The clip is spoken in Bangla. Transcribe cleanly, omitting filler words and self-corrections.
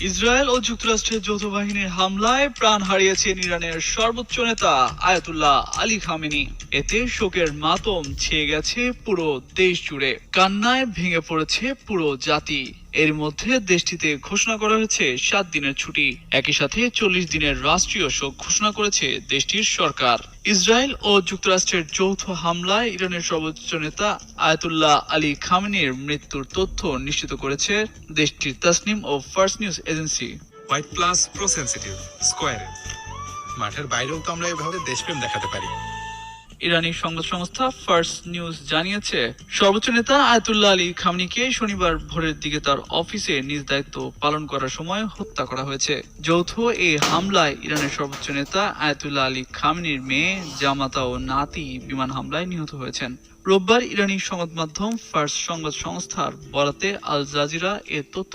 ইসরায়েল ও যুক্তরাষ্ট্রের যৌথ বাহিনীর হামলায় প্রাণ হারিয়েছেন ইরানের সর্বোচ্চ নেতা আয়াতুল্লাহ আলী খামেনি। এতে শোকের মাতম ছেয়ে গেছে পুরো দেশ জুড়ে, কান্নায় ভেঙে পড়েছে পুরো জাতি। এর মধ্যে দেশটিতে ঘোষণা করা হয়েছে 7 দিনের ছুটি। একই সাথে 40 দিনের রাষ্ট্রীয় শোক ঘোষণা করেছে দেশটির সরকার। ইসরায়েল ও যুক্তরাষ্ট্রের যৌথ হামলায় ইরানের সর্বোচ্চ নেতা আয়াতুল্লাহ আলী খামেনির মৃত্যুর তথ্য নিশ্চিত করেছে দেশটির তাসনিম ও ফার্স নিউজ এজেন্সি। হোয়াইট প্লাস প্রো সেনসিটিভ স্কোয়ারে মাঠের বাইরেও তো আমরা এভাবে দেশপ্রেম দেখাতে পারি। ইরানি সংবাদ সংস্থা ফার্স নিউজ জানিয়েছে, সর্বোচ্চ নেতা আয়াতুল্লাহ আলী খামেনিকে শনিবার ভোরের দিকে তার অফিসে নিজ দায়িত্ব পালন করার সময় হত্যা করা হয়েছে। যৌথ এই হামলায় ইরানের সর্বোচ্চ নেতা আয়াতুল্লাহ আলী খামেনির মেয়ে, জামাতা ও নাতি বিমান হামলায় নিহত হয়েছেন। রোববার ইরানি সংবাদ মাধ্যম ফার্স সংবাদ সংস্থার বরাতে আল জাজিরা এ তথ্য